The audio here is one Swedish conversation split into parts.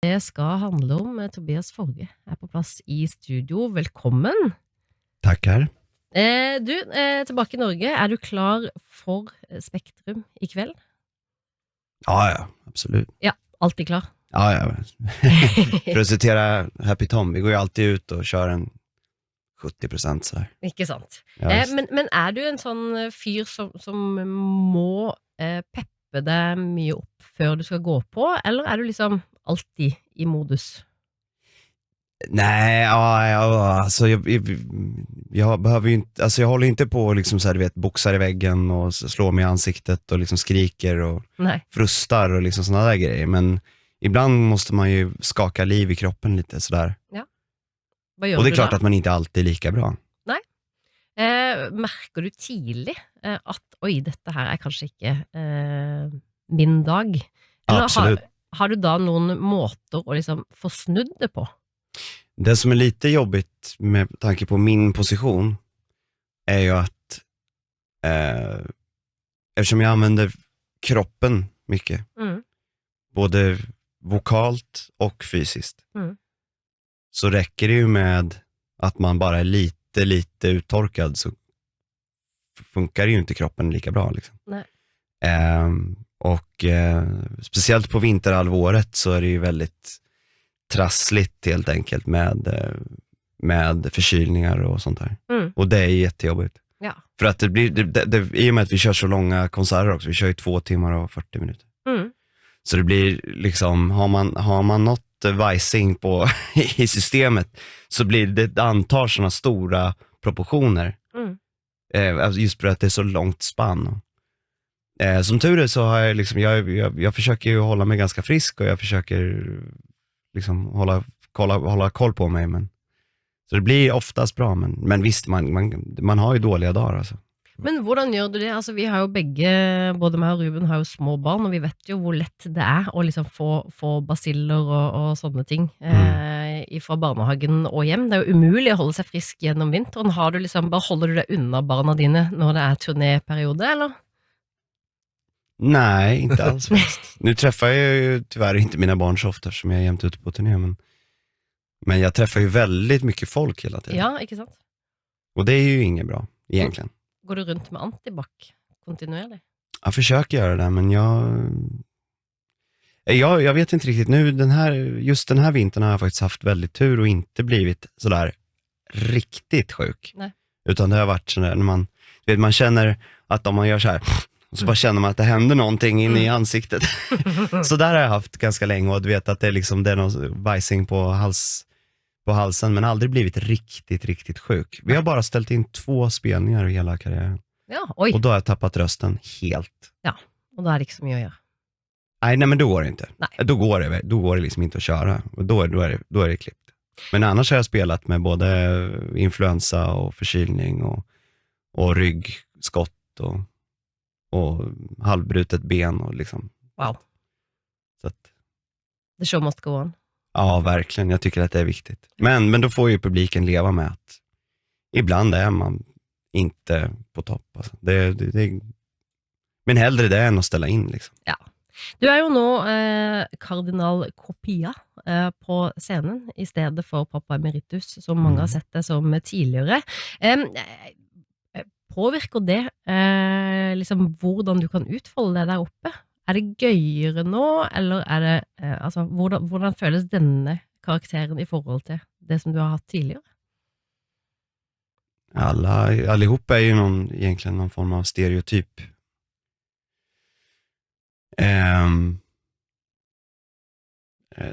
Det skal handle om Tobias Forge på plass i studio. Velkommen. Tackar. Tilbake i Norge. Du klar for Spektrum i kveld? Ja, absolut. Ja, alltid klar. Ja. För att citera Happy Tom, vi går ju alltid ut och kör en 70% så här. Ikke sant. Ja, men du en sånn fyr som må peppe deg mye opp før du skal gå på, eller du liksom alltid i modus? Nej, alltså jag behöver ju inte, alltså jag håller inte på liksom så här, du vet, boxar i väggen och slår mig i ansiktet och liksom skriker och frustar och liksom såna där grejer, men ibland måste man ju skaka liv i kroppen lite sådär. Ja. Vad gör och det är du klart då? att man inte alltid är lika bra. Nej. Merker du tidlig at oj, dette her kanskje ikke min dag? Eller Absolut. har du da noen måter å liksom få snudd det på? Det som är lite jobbigt med tanke på min position är ju att eftersom jag använder kroppen mycket, både vokalt och fysiskt, så räcker det ju med att man bara är lite uttorkad, så funkar det ju inte kroppen lika bra liksom. Nej. Speciellt på vinterhalvåret så är det ju väldigt trassligt helt enkelt med förkylningar och sånt här. Och det är jättejobbigt. Ja. För att det blir i och med att vi kör så långa konserter också, vi kör ju 2 timmar och 40 minuter. Så det blir liksom, har man något vajsing på i systemet, så blir det antar såna stora proportioner. Just för att det är så långt spann. Som tur är så har jag liksom, jag försöker ju hålla mig ganska frisk, och jag försöker liksom hålla koll på mig, men så det blir oftast bra, men visst, man har ju dåliga dagar alltså. Men hvordan gjør du det? Altså, vi har jo begge, både meg og Ruben har jo små barn, og vi vet jo hvor lett det å liksom få basiller og sånne ting fra barnehagen og hjem. Det er jo umulig å holde seg frisk gjennom vinteren. Holder du deg unna barna dine når det turnéperiode, eller? Nej, inte alls faktiskt. Nu träffar jag ju tyvärr inte mina barn så ofta som jag är jämt ute på turné, men jag träffar ju väldigt mycket folk hela tiden. Ja, ikke sant? Och det är ju inget bra egentligen. Går du runt med antibac kontinuerligt? Jag försöker göra det, men jag vet inte riktigt nu, just den här vintern har jag faktiskt haft väldigt tur och inte blivit sådär riktigt sjuk. Nej. Utan det har varit sådär, när man känner att om man gör så här, och så bara känner man att det händer någonting inne i ansiktet. Så där har jag haft ganska länge, och du vet att det är någon vajsing på halsen, men aldrig blivit riktigt sjuk. Vi har bara ställt in 2 spelningar i hela karriären. Ja, oj. Och då har jag tappat rösten helt. Ja, och då är det inte så mycket att göra. Nej, men då går det inte. Nej. Då går det liksom inte att köra. Och då är det klippt. Men annars har jag spelat med både influensa och förkylning och ryggskott och halvbrutet ben och liksom. Wow. Så att, the show must go on. Ja, verkligen. Jag tycker att det är viktigt. Men då får ju publiken leva med att ibland är man inte på topp. Alltså. Men hellre det än att ställa in liksom. Ja. Du är ju nu kardinal Copia på scenen i stedet för pappa emeritus, som många har sett det som tidigare. Påvirker det liksom hvordan du kan utfolde det der oppe? Er det gøyere nå, eller er det altså, hvordan føles denne karakteren i forhold til det som du har hatt tidligere? Allihop är ju egentligen någon form av stereotyp.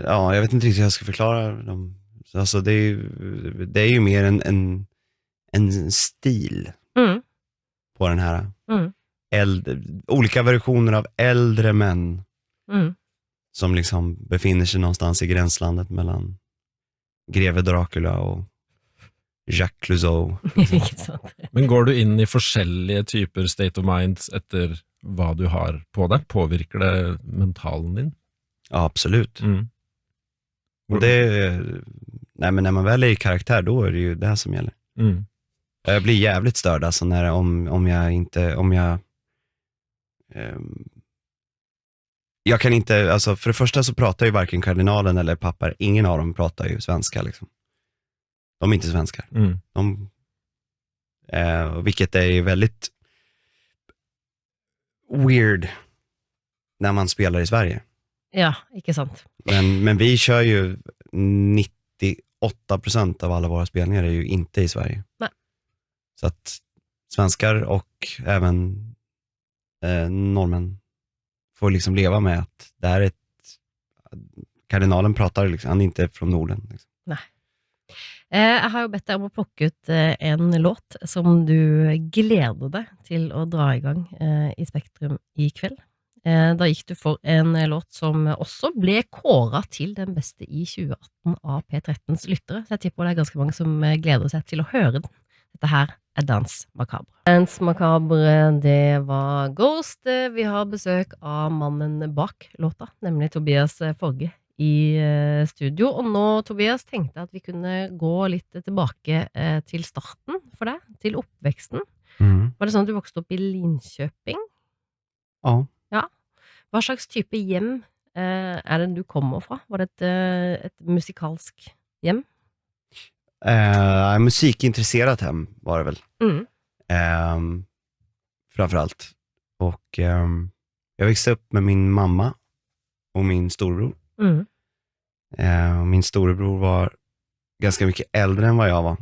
Ja, jag vet inte riktigt hur jag ska förklara dem. Alltså det är ju mer en stil på den här. Olika versioner av äldre män som liksom befinner sig någonstans i gränslandet mellan greve Dracula och Jacques Clouseau. Liksom. Men går du in i forskjellige typer state of minds efter vad du har på dig? Påvirker det mentalen din? Ja, absolut. Och nej, men när man väl är i karaktär, då är det ju det här som gäller. Jag blir jävligt störd alltså om jag jag kan inte, alltså för det första så pratar ju varken kardinalen eller pappa, ingen av dem pratar ju svenska liksom. De är inte svenskar. Vilket är väldigt weird när man spelar i Sverige. Ja, inte sant. Men vi kör ju 98% av alla våra spelningar är ju inte i Sverige. Nej. Så att svenskar och även norrmän får liksom leva med att det här är kardinalen pratar liksom, han är inte från Norden. Liksom. Nej. Jeg har jo bedt deg om å plukke ut en låt som du gleder deg til å dra i gang i Spektrum i kveld. Da gikk du for en låt som også ble kåret til den beste i 2018 av P13s lyttere, så jeg tipper det er ganske mange som gleder seg til å høre den. Dette her er Dans Macabre. Dans Macabre, det var Ghost. Vi har besøk av mannen bak låta, nemlig Tobias Forge i studio. Og nå, Tobias, tenkte jeg at vi kunne gå litt tilbake til starten for deg, til oppveksten. Var det sånn at du vokste opp i Linköping? Ja. Ja. Hva slags type hjem er det du kommer fra? Var det ett musikalsk hjem? Musikintresserat hem var det väl. Framförallt. Och jag växte upp med min mamma och min storebror. Min storebror var ganska mycket äldre än vad jag var.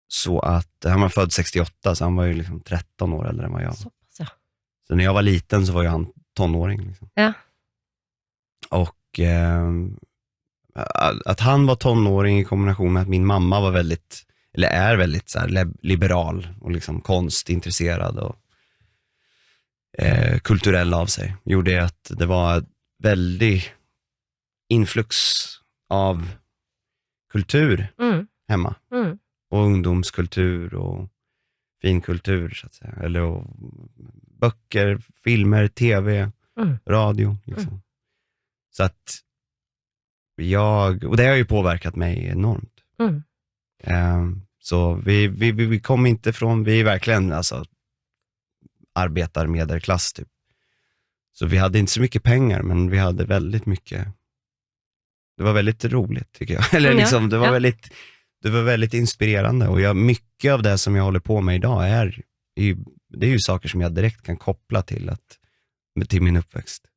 Så att han var född 68, så han var ju liksom 13 år äldre än vad jag var. Så när jag var liten så var ju han tonåring. Liksom. Ja. Och att han var tonåring i kombination med att min mamma var väldigt, eller är väldigt så här liberal och liksom konstintresserad och kulturell av sig, gjorde att det var väldigt influx av kultur hemma. Och ungdomskultur och finkultur så att säga. Eller och böcker, filmer, tv, radio liksom. Så att och det har ju påverkat mig enormt. Så vi kom inte från, vi är verkligen alltså arbetar medelklass typ. Så vi hade inte så mycket pengar, men vi hade väldigt mycket. Det var väldigt roligt tycker jag. Eller liksom, det var väldigt inspirerande, och mycket av det som jag håller på med idag det är ju saker som jag direkt kan koppla till min uppväxt.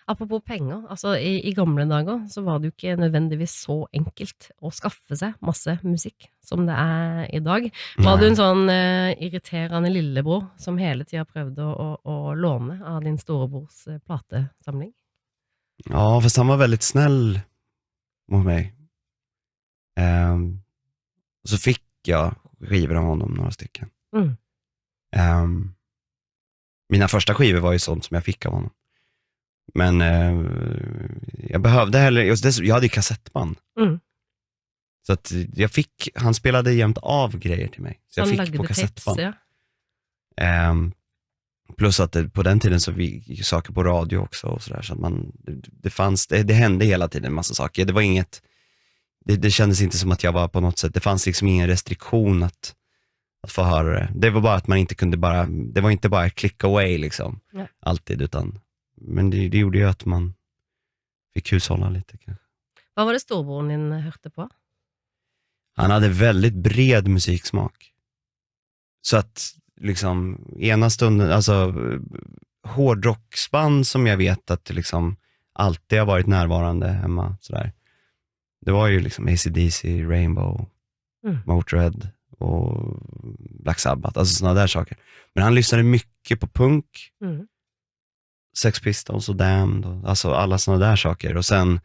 Apropos pengar, alltså i gamla dagar så var det ju inte nödvändigtvis så enkelt att skaffa sig massa musik som det är idag. Var du en sån irriterande lillebror som hela tiden prövade att låna av din storebrors platesamling? Ja, fast han var väldigt snäll mot mig. Så fick jag skivor av honom, några stycken. Mina första skivor var ju sånt som jag fick av honom. Men jag behövde jag hade ju kassettband. Så att han spelade jämt av grejer till mig. Så jag fick på kassettband. Tips, ja. Plus att på den tiden så vi saker på radio också och sådär, så att det hände hela tiden en massa saker. Det var inget, det kändes inte som att jag var på något sätt, det fanns liksom ingen restriktion att få höra det. Det var bara att man inte kunde det var inte bara click away liksom. Ja. Alltid, utan men det gjorde ju att man fick hushålla lite kanske. Vad var det storbror din hörde på? Han hade väldigt bred musiksmak. Så att liksom ena stunden, alltså hårdrocksband som jag vet att liksom alltid har varit närvarande hemma sådär. Det var ju liksom AC/DC, Rainbow, Motörhead och Black Sabbath, alltså sådana där saker. Men han lyssnade mycket på punk, Sex Pistols och Damned, och alltså alla sådana där saker. Och sen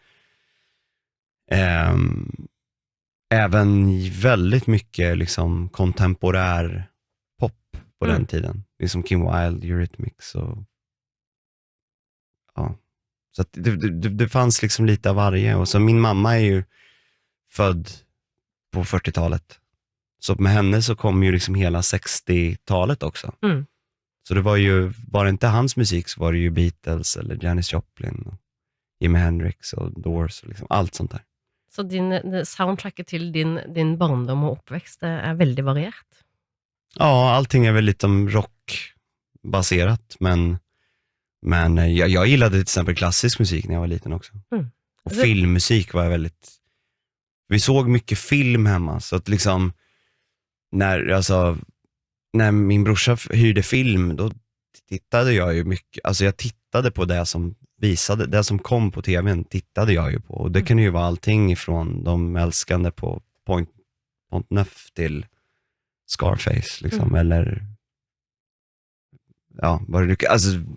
även väldigt mycket liksom kontemporär pop på den tiden. Liksom Kim Wilde, Eurythmics och ja. Så att det fanns liksom lite av varje. Och så min mamma är ju född på 40-talet. Så med henne så kom ju liksom hela 60-talet också. Så det var det inte hans musik så var det ju Beatles eller Janis Joplin och Jimi Hendrix och Doors och liksom allt sånt där. Så soundtracket till din barndom och uppväxt är väldigt varierat? Ja, allting är väl lite om rock. baserat, men jag gillade till exempel klassisk musik när jag var liten också. Och filmmusik var jag väldigt, vi såg mycket film hemma, så att liksom när min brorsa hyrde film, då tittade jag ju mycket, alltså jag tittade på det som visade, det som kom på tvn tittade jag ju på, och det kunde ju vara allting ifrån de älskande på Point Neuf till Scarface liksom, eller ja,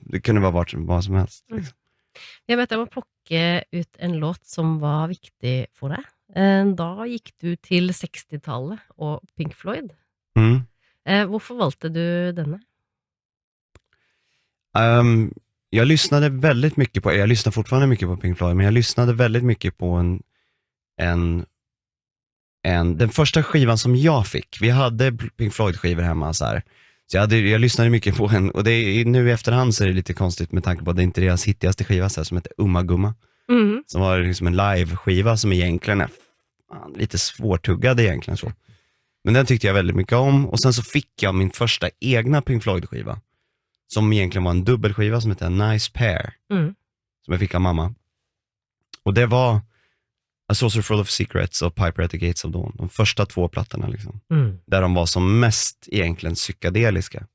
det kunde vara vad som helst liksom. Jeg vet, jeg må plukke ut en låt som var viktig for deg. Da gikk du til 60-tallet og Pink Floyd. Hvorfor valgte du denne? Jag lyssnade väldigt mycket på, jag lyssnar fortfarande mycket på Pink Floyd, men jag lyssnade väldigt mycket på den första skivan som jag fick. Vi hade Pink Floyd-skivor hemma så här. Så jag lyssnade mycket på en, och det är, nu i efterhand så är det lite konstigt med tanke på att det inte är deras hittigaste skiva så här, som heter Umma Gumma. Som var liksom en live-skiva som egentligen är lite svårtuggad egentligen så. Men den tyckte jag väldigt mycket om, och sen så fick jag min första egna Pink Floyd-skiva som egentligen var en dubbelskiva som heter Nice Pair, som jag fick av mamma. Och det var A Saucer Full of Secrets och Piper at the Gates of Dawn. De första 2 plattorna liksom. Där de var som mest egentligen psykedeliska.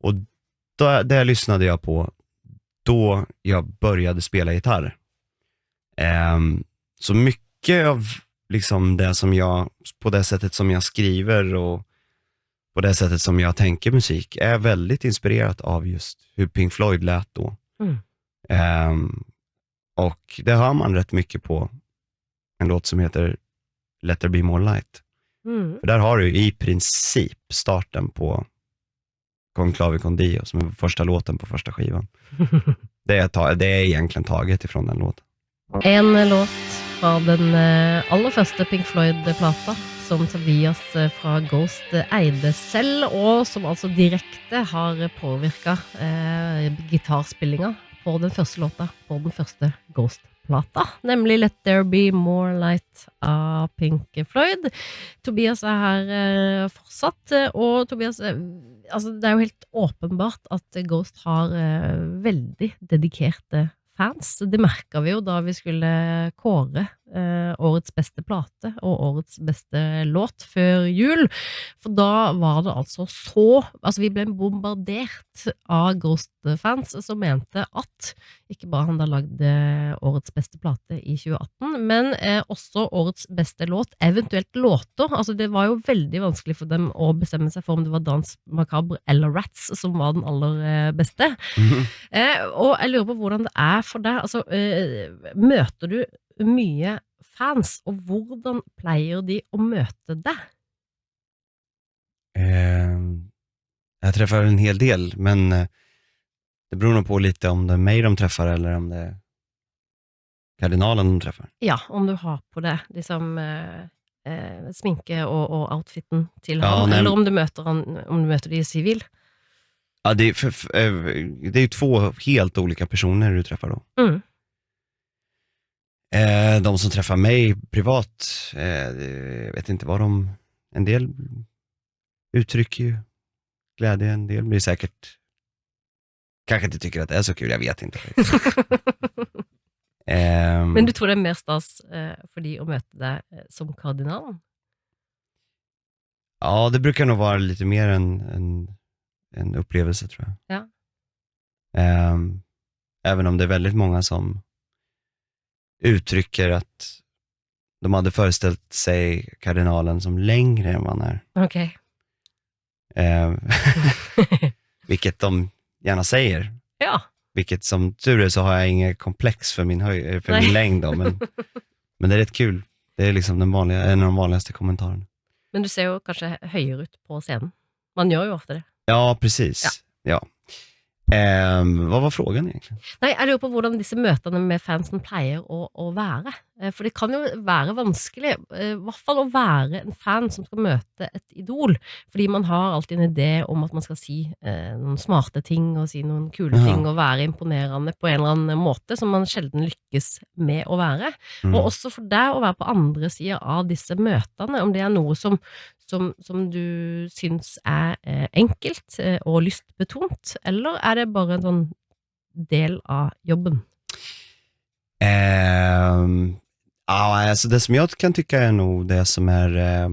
Och det lyssnade jag på då jag började spela gitarr. Så mycket av liksom det som jag, på det sättet som jag skriver och på det sättet som jag tänker musik, är väldigt inspirerat av just hur Pink Floyd lät då. Och det hör man rätt mycket på en låt som heter Let There Be More Light. För där har du i princip starten på Con Clave Con Dio, som är första låten på första skivan. Det är egentligen taget ifrån den låten. En låt fra den aller første Pink Floyd-plata, som Tobias fra Ghost eide selv, og som altså direkte har påvirket gitarspillinga på den første låta på den første Ghost-plata, nemlig Let There Be More Light av Pink Floyd. Tobias er her fortsatt, og Tobias, altså det er jo helt åpenbart at Ghost har veldig dedikerte fans. Det merket vi jo da vi skulle kåre årets beste plate og årets beste låt før jul, for da var det altså vi ble bombardert av Ghost-fans som mente at ikke bare han da lagde årets beste plate i 2018, men også årets beste låt, eventuelt låter. Altså det var jo veldig vanskelig for dem å bestemme seg for om det var Dans Macabre eller Rats som var den aller beste. Og jeg lurer på hvordan det er for deg. Altså, møter du mye fans, og hvordan pleier de å møte deg? Jag träffar en hel del, men det beror nog på lite om det är mig de träffar eller om det är kardinalen de träffar. Ja, om du har på det liksom sminke och outfiten till han, eller om du möter det i civil. Ja, det är ju 2 helt olika personer du träffar då. De som träffar mig privat, jag vet inte vad en del uttrycker ju glädje, en del blir säkert kanske inte tycker att det är så kul, jag vet inte. Men du tror det är mer stas för de att möta dig som kardinalen? Ja, det brukar nog vara lite mer en upplevelse, tror jag. Ja. Även om det är väldigt många som uttrycker att de hade föreställt sig kardinalen som längre än vad han är. Okej. Vilket de gärna säger. Ja. Vilket som tur är så har jag inget komplex för min min längd då, men det är rätt kul. Det är liksom en av de vanligaste kommentarerna. Men du ser ju kanske högre ut på scenen. Man gör ju ofta det. Ja, precis. Ja. Vad var frågan egentligen? Nej, jag lurer på hvordan disse møtene med fansen pleier å være. For det kan jo være vanskelig, i hvert fall å være en fan som skal møte et idol, fordi man har alltid en idé om at man skal si noen smarte ting, og si noen kule ting, og være imponerende på en eller annen måte, som man sjelden lykkes med å være. Og også for deg å være på andre siden av disse møtene, om det er noe som du syns er enkelt og lystbetont, eller er det bare en sånn del av jobben? Ja, alltså det som jag kan tycka är nog det som är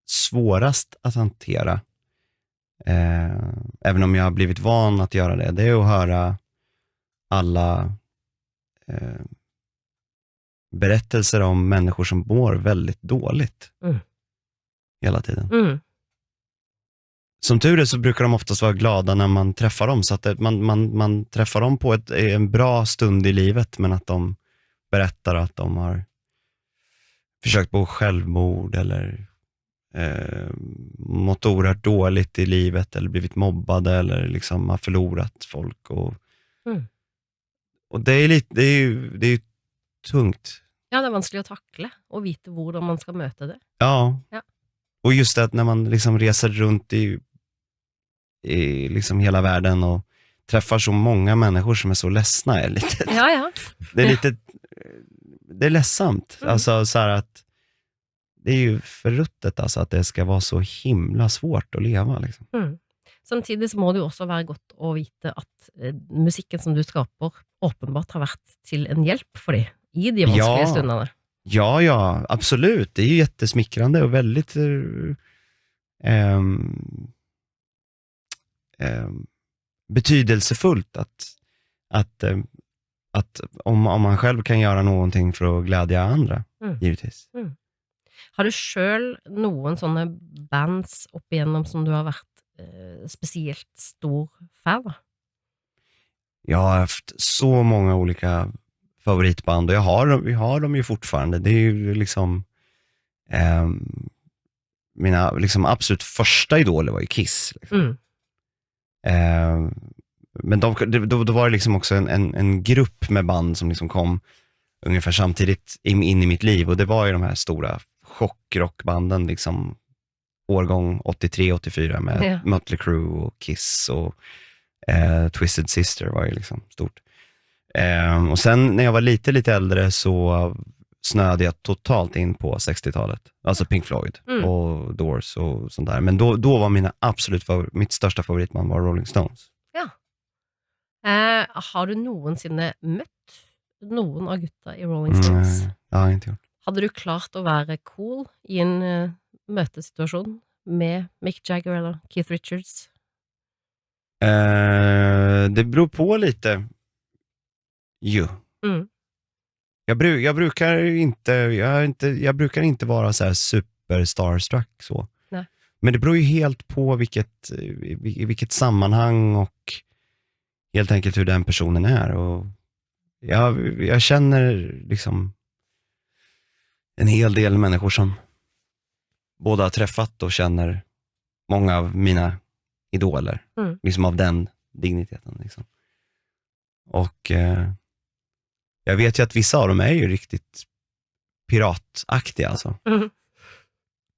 svårast att hantera, även om jag har blivit van att göra det, det är att höra alla berättelser om människor som mår väldigt dåligt hela tiden. Som tur är så brukar de oftast vara glada när man träffar dem, så att man träffar dem på en bra stund i livet, men att de berättar att de har försökt på självmord eller mått oerhört dåligt i livet eller blivit mobbade eller liksom har förlorat folk och det är lite det är ju tungt. Ja, det är vanskligt att tackla och veta hur man ska möta det. Ja. Och just det att när man liksom reser runt i liksom hela världen och träffar så många människor som är så ledsna är lite. Ja. Det är lite det är ledsamt. Alltså så här att det är ju förruttet alltså att det ska vara så himla svårt att leva liksom. Samtidigt så må det ju också vara gott att veta att musiken som du skapar uppenbart har varit till en hjälp för dig i de vanskliga stunderna. Ja, absolut. Det är ju jättesmickrande och väldigt betydelsefullt att om man själv kan göra någonting för att glädja andra, givetvis. Har du själv någon sådana bands upp igenom som du har varit speciellt stor fan av? Jag har haft så många olika favoritband och vi har dem ju fortfarande. Det är ju liksom mina liksom absolut första idoler var ju Kiss liksom. Men då var det liksom också en grupp med band som liksom kom ungefär samtidigt in i mitt liv, och det var ju de här stora chockrockbanden liksom årgång 83-84 med Mötley Crüe och Kiss och Twisted Sister var ju liksom stort. Och sen när jag var lite äldre så snöade jag totalt in på 60-talet. Alltså Pink Floyd och Doors och sånt där. Men då var mitt största favoritband var Rolling Stones. Ja. Har du någonsin mött någon av gutta i Rolling Stones? Nej, jag har inte gjort. Hade du klart att vara cool i en mötessituation med Mick Jagger eller Keith Richards? Det beror på lite. Jo. Jag brukar inte vara så här super starstruck så. Nej. Men det beror ju helt på vilket sammanhang och helt enkelt hur den personen är, och jag känner liksom en hel del människor som både har träffat och känner många av mina idoler liksom av den digniteten liksom. Och jag vet ju att vissa av dem är ju riktigt pirataktiga alltså.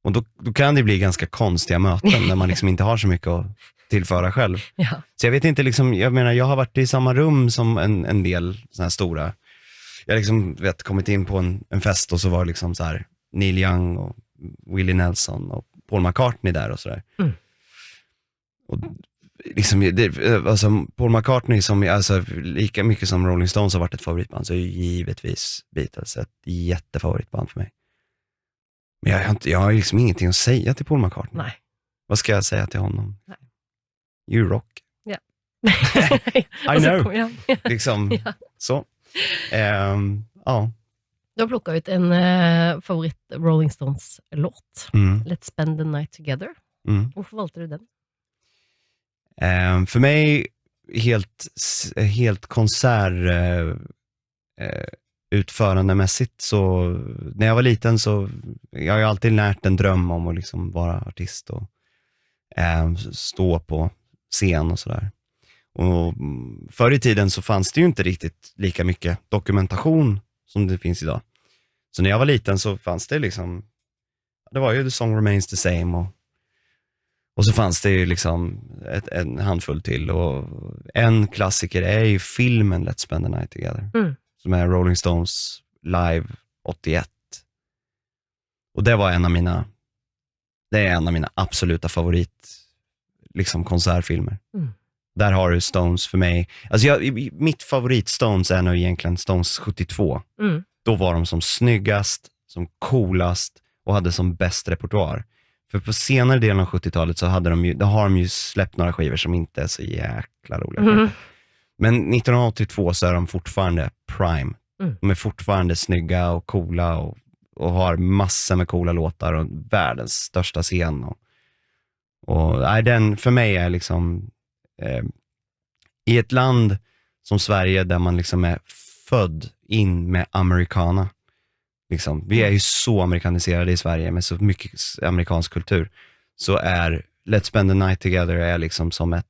Och då kan det bli ganska konstiga möten när man liksom inte har så mycket att tillföra själv. Ja. Så jag vet inte liksom, jag menar jag har varit i samma rum som en del såna här stora. Jag liksom kommit in på en fest och så var liksom så här Neil Young och Willie Nelson och Paul McCartney där och sådär. Och liksom, alltså Paul McCartney som alltså, lika mycket som Rolling Stones har varit ett favoritband, så är givetvis Beatles ett jättefavoritband för mig. Men jag har liksom ingenting att säga till Paul McCartney. Nej. Vad ska jag säga till honom? Nej. You rock. Ja. I know. Liksom, så. Ja. Du har plockat ut en favorit Rolling Stones-låt. Let's spend the night together. Varför valde du den? För mig helt konsert utförandemässigt, så när jag var liten så jag har ju alltid närt en dröm om att liksom vara artist och stå på scen och sådär. Och förr i tiden så fanns det ju inte riktigt lika mycket dokumentation som det finns idag. Så när jag var liten så fanns det liksom, det var ju The Song Remains the Same och så fanns det ju liksom en handfull till, och en klassiker är ju filmen Let's Spend the Night Together, som är Rolling Stones live 81. Och det var det är en av mina absoluta favorit liksom konsertfilmer. Där har du Stones för mig. Alltså mitt favorit Stones är nog egentligen Stones 72. Då var de som snyggast, som coolast och hade som bäst repertoar. För på senare delen av 70-talet så har de ju släppt några skivor som inte är så jäkla roliga. Men 1982 så är de fortfarande prime. De är fortfarande snygga och coola och har massor med coola låtar och världens största scen. Den för mig är liksom i ett land som Sverige där man liksom är född in med americana. Liksom, vi är ju så amerikaniserade i Sverige med så mycket amerikansk kultur. Så är Let's Spend the Night Together är liksom som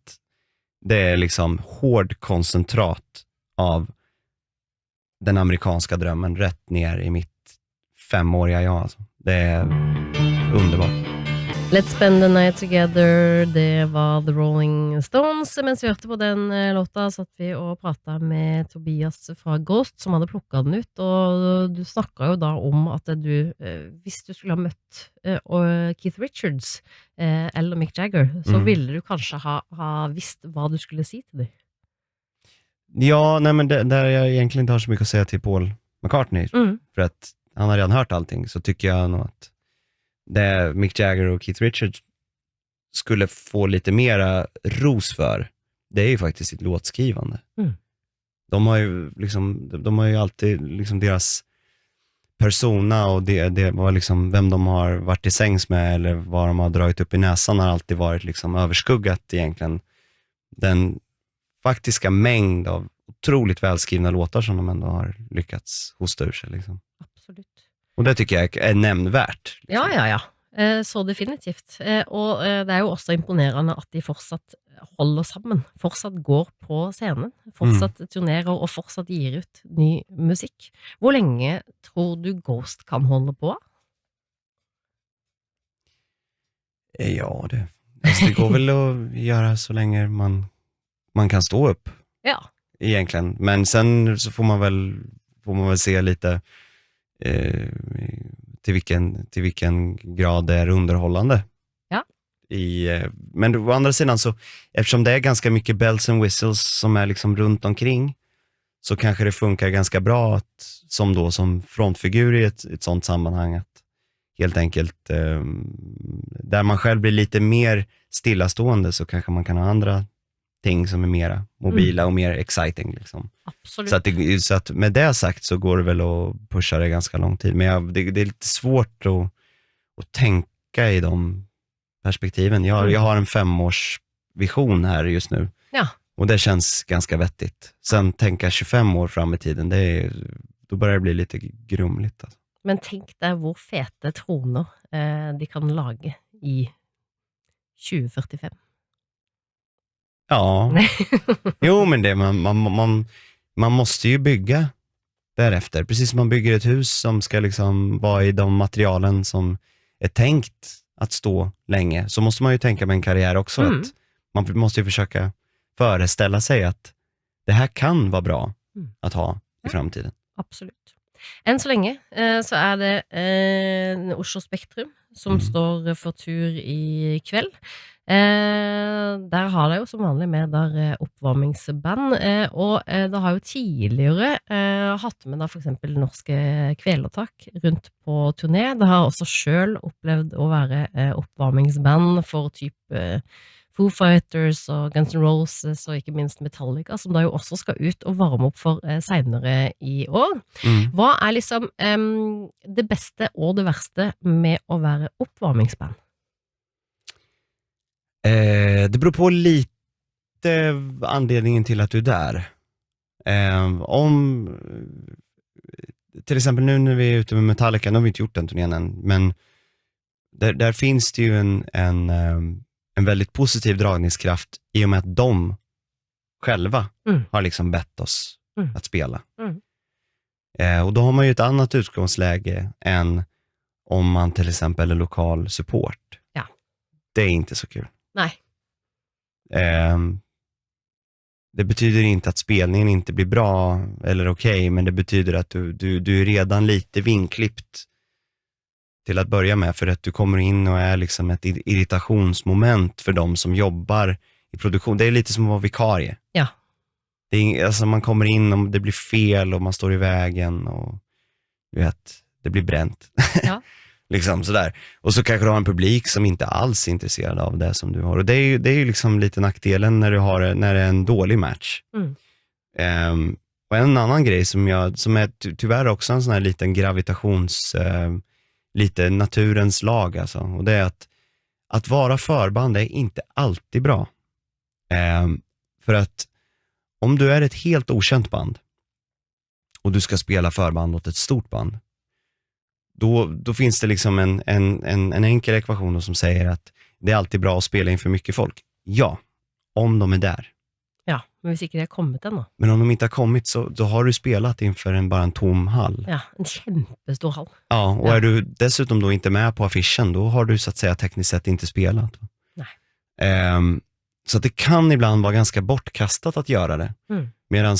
det är liksom hård koncentrat av den amerikanska drömmen rätt ner i mitt 5-åriga jag. Alltså. Det är underbart. Let's Spend the Night Together, det var The Rolling Stones. Mens vi hørte på den låta, satt vi og pratet med Tobias fra Ghost, som hadde plukket den ut, og du snakket jo da om at du, hvis du skulle ha møtt Keith Richards eller Mick Jagger, så ville du kanskje ha visst hva du skulle si til dem. Ja, nej, men där jag egentligen inte har så mycket att säga till Paul McCartney, för att han har redan hört allting, så tycker jag nog att det Mick Jagger och Keith Richards skulle få lite mera ros för, det är ju faktiskt sitt låtskrivande. De har ju alltid liksom deras persona och det var liksom vem de har varit i sängs med eller vad de har dragit upp i näsan har alltid varit liksom överskuggat egentligen den faktiska mängd av otroligt välskrivna låtar som de ändå har lyckats hosta ur sig liksom. Absolut. Och det tycker jag är nämnvärt. Liksom. Ja. Så definitivt. Og det er jo også imponerende at de fortsatt holder sammen, fortsatt går på scenen, fortsatt turnerer og fortsatt gir ut ny musikk. Hvor lenge tror du Ghost kan holde på? Ja, det går väl att göra så länge man kan stå upp. Ja. Egentligen. Men sen så får man väl se lite till vilken grad det är underhållande. Ja. Men å andra sidan så, eftersom det är ganska mycket bells and whistles som är liksom runt omkring, så kanske det funkar ganska bra som frontfigur i ett sånt sammanhang, att helt enkelt där man själv blir lite mer stillastående, så kanske man kan ha andra ting som är mera mobila och mer exciting liksom. Absolut. Så att med det sagt så går det väl att pusha det ganska lång tid, men det är lite svårt att tänka i de perspektiven. Jag har en 5-årsvision här just nu. Ja. Och det känns ganska vettigt. Sen tänka 25 år fram i tiden, då börjar det bli lite grumligt alltså. Men tänk dig hvor fete troner de kan lage i 2045. Ja, jo men det, man måste ju bygga därefter. Precis som man bygger ett hus som ska liksom vara i de materialen som är tänkt att stå länge, så måste man ju tänka med en karriär också. Att man måste ju försöka föreställa sig att det här kan vara bra att ha i framtiden. Absolut. Än så länge så är det Oslo Spektrum som står för tur i kväll. Der har det jo som vanlig med der oppvarmingsband, og det har jo tidligere hatt med da for eksempel norske Kvelertak rundt på turné. Det har også selv opplevd å være oppvarmingsband for type Foo Fighters og Guns N' Roses og ikke minst Metallica, som da jo også skal ut og varme opp for senere i år. Hva er liksom det beste og det verste med å være oppvarmingsband? Det beror på lite anledningen till att du är där. Om till exempel nu när vi är ute med Metallica, nu har vi inte gjort den turnén än, men där finns det ju en väldigt positiv dragningskraft i och med att de själva har liksom bett oss att spela. Och då har man ju ett annat utgångsläge än om man till exempel är lokal support. Ja. Det är inte så kul. Nej. Det betyder inte att spelningen inte blir bra eller okej, men det betyder att du är redan lite vinklippt till att börja med, för att du kommer in och är liksom ett irritationsmoment för de som jobbar i produktion. Det är lite som att vara vikarie. Ja. Alltså man kommer in och det blir fel och man står i vägen och du vet, det blir bränt. Ja. Liksom sådär. Och så kanske du har en publik som inte alls är intresserad av det som du har. Och det är ju liksom lite nackdelen när det är en dålig match. Och en annan grej som är tyvärr också en sån här liten gravitations, lite naturens lag alltså. Och det är att vara förband är inte alltid bra. För att om du är ett helt okänt band och du ska spela förband åt ett stort band, då finns det liksom en enkel ekvation som säger att det är alltid bra att spela inför mycket folk. Ja, om de är där. Ja, men hvis ikke det har kommit än då. Men om de inte har kommit så då har du spelat inför bara en tom hall. Ja, en kämpestor hall. Ja, och är du dessutom då inte med på affischen, då har du så att säga tekniskt sett inte spelat. Nej. Så att det kan ibland vara ganska bortkastat att göra det. Medan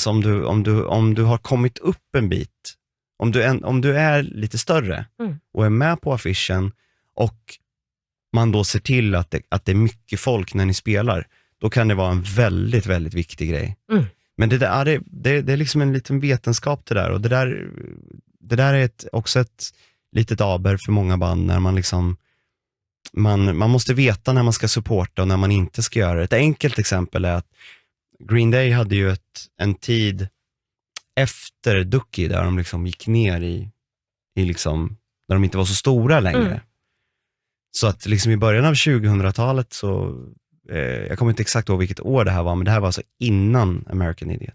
om du har kommit upp en bit, om du är lite större och är med på affischen och man då ser till att det är mycket folk när ni spelar, då kan det vara en väldigt, väldigt viktig grej. Men det är liksom en liten vetenskap det där. Och det där är också ett litet aber för många band när man liksom man måste veta när man ska supporta och när man inte ska göra det. Ett enkelt exempel är att Green Day hade ju en tid efter Ducky där de liksom gick ner i liksom, där de inte var så stora längre. Så att liksom i början av 2000-talet så jag kommer inte exakt ihåg vilket år det här var, men det här var alltså innan American Idiot.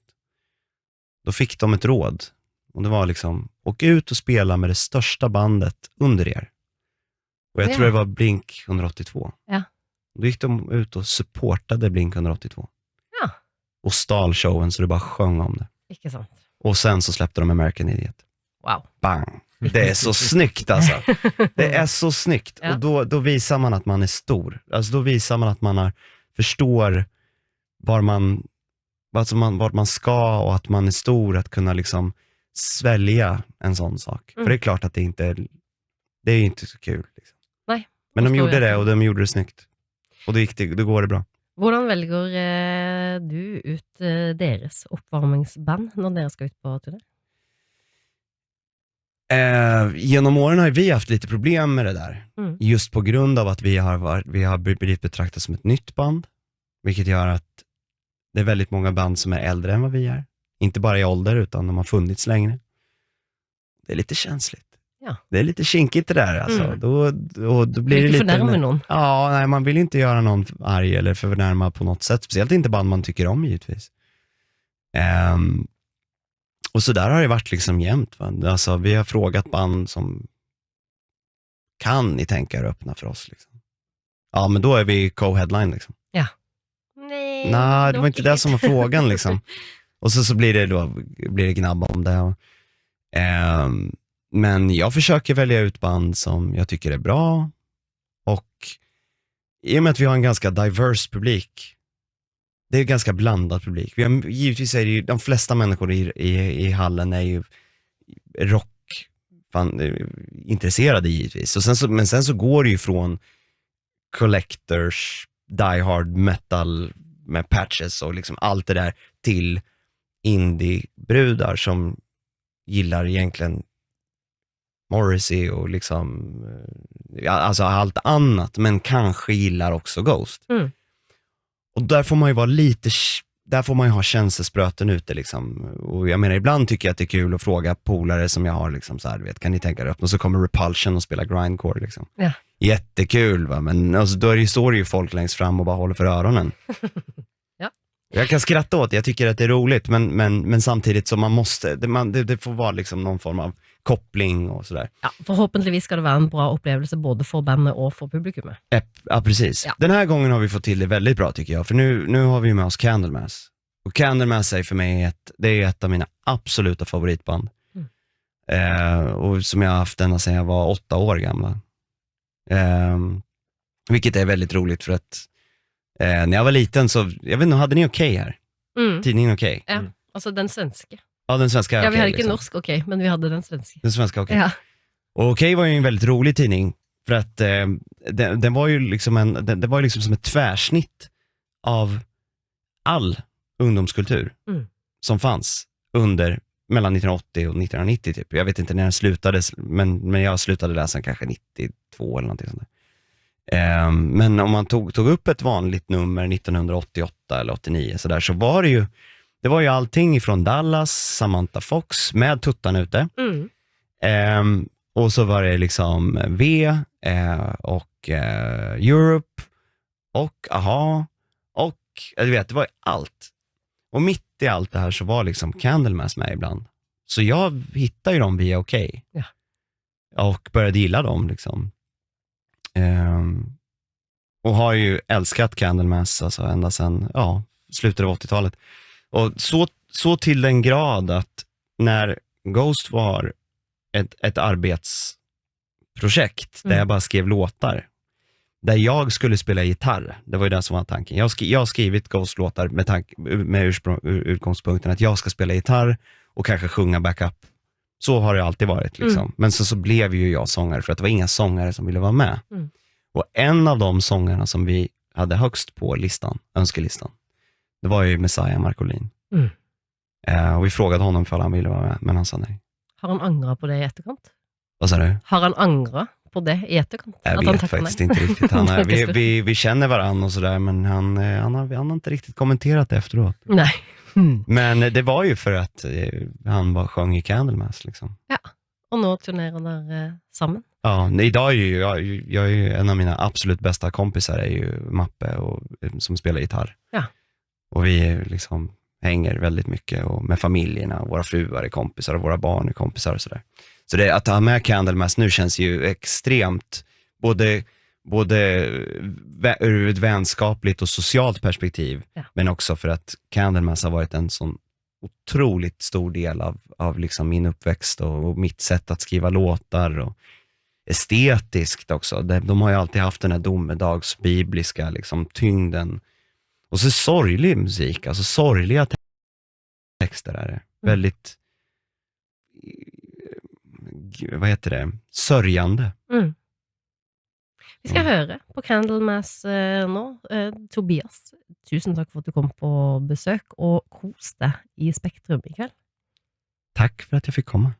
Då fick de ett råd och det var liksom, åk ut och spela med det största bandet under er. Och jag tror det var Blink 182. Ja. Då gick de ut och supportade Blink 182. Ja. Och stal showen så det bara sjöng om det. Ikke sant. Och sen så släppte de American Idiot. Wow. Bang. Det är så snyggt alltså. Det är så snyggt. Ja. Och då visar man att man är stor. Alltså då visar man att man förstår vart man ska och att man är stor att kunna liksom svälja en sån sak. För det är klart att det är inte så kul. Liksom. Nej. Men de gjorde det och de gjorde det snyggt. Och då går det bra. Hvordan velger du ut deres oppvarmingsband når dere skal ut på turné? Genom åren har vi haft lite problem med det där. Just på grund av att vi har blivit betraktat som ett nytt band. Vilket gör att det är väldigt många band som är äldre än vad vi är. Inte bara i ålder utan de har funnits längre. Det är lite känsligt. Ja. Det är lite kinkigt det där alltså. Då blir det lite förnärma någon. Ja, nej, man vill inte göra någon arg eller förnärma på något sätt. Speciellt inte band man tycker om givetvis. Och så där har det varit liksom jämt. Va? Alltså, vi har frågat band som kan ni tänka er öppna för oss liksom. Ja, men då är vi co-headline liksom. Ja. Nej, det var inte det som var frågan liksom. Och så blir det gnabb om det. Men jag försöker välja ut band som jag tycker är bra. Och i och med att vi har en ganska diverse publik, det är en ganska blandad publik. Givetvis är det ju, de flesta människor i hallen är ju intresserade givetvis. Och men sen så går det ju från collectors, die hard metal med patches och liksom allt det där till indie-brudar som gillar egentligen Morrissey och liksom alltså allt annat, men kanske gillar också Ghost. Och där får man ju där får man ju ha känselspröten ute liksom. Och jag menar, ibland tycker jag att det är kul att fråga polare som jag har liksom så här, vet, kan ni tänka er upp? Och så kommer Repulsion och spelar grindcore liksom. Ja. Jättekul va, men alltså, då står det ju folk längst fram och bara håller för öronen. Ja. Jag kan skratta åt det, jag tycker att det är roligt, men samtidigt så man måste, det får vara liksom någon form av koppling och sådär. Ja, förhoppningsvis ska det vara en bra upplevelse både för bandet och för publikumet. Ja, precis. Ja. Den här gången har vi fått till det väldigt bra tycker jag, för nu har vi med oss Candlemass. Och Candlemass är för mig det är ett av mina absoluta favoritband. Och som jag har haft ända sedan jag var 8 år gamla. Vilket är väldigt roligt för att när jag var liten så, jag vet inte, hade ni Okej här? Tidningen Okej? Ja, alltså den svenska. Ja, den svenska Ja, vi Okej, hade inte liksom. norsk Okej, men vi hade den svenska. Den svenska Okej. Ja. Och Okej var ju en väldigt rolig tidning för att den var ju liksom det var liksom som ett tvärsnitt av all ungdomskultur som fanns mellan 1980 och 1990 typ. Jag vet inte när den slutade, men jag slutade läsa kanske 92 eller någonting sånt där. Men om man tog upp ett vanligt nummer 1988 eller 89 så där, så var det var ju allting ifrån Dallas, Samantha Fox med tuttan ute. Och så var det liksom V och Europe och AHA och du vet, det var allt. Och mitt i allt det här så var liksom Candlemass med ibland. Så jag hittade ju dem via Okej. Ja. Och började gilla dem liksom. Och har ju älskat Candlemass alltså ända sedan slutet av 80-talet. Och så till den grad att när Ghost var ett arbetsprojekt där jag bara skrev låtar, där jag skulle spela gitarr, det var ju det som var tanken. Jag har skrivit Ghost-låtar med utgångspunkten att jag ska spela gitarr och kanske sjunga backup. Så har det alltid varit liksom. Men så blev ju jag sångare för att det var inga sångare som ville vara med. Och en av de sångarna som vi hade högst på listan, önskelistan, det var ju Messiah Marcolin. Och vi frågade honom ifall han ville vara med, men han sa nej. Har han angrat på det i efterkant? Vad sa du? Har han angrat på det i efterkant? Jag vet faktiskt inte riktigt. Vi känner varandra och sådär, men han har inte riktigt kommenterat det efteråt. Nej. Men det var ju för att han sjöng i Candlemass liksom. Ja, och nu turnerar där samman. Ja, idag är ju jag är ju en av mina absolut bästa kompisar är ju Mappe som spelar gitarr. Ja. Och vi liksom hänger väldigt mycket och med familjerna, våra fruar är kompisar och våra barn är kompisar och sådär. Så det, att ha med Candlemass nu känns ju extremt både ur ett vänskapligt och socialt perspektiv, men också för att Candlemass har varit en sån otroligt stor del av liksom min uppväxt och mitt sätt att skriva låtar och estetiskt också. De har ju alltid haft den här domedagsbibliska liksom tyngden. Och så sorglig musik, alltså sorgliga texter är väldigt vad heter det? Sörjande. Vi ska höra på Candlemass nu. Tobias, tusen tack för att du kom på besök och kos dig i Spektrum ikväll. Tack för att jag fick komma.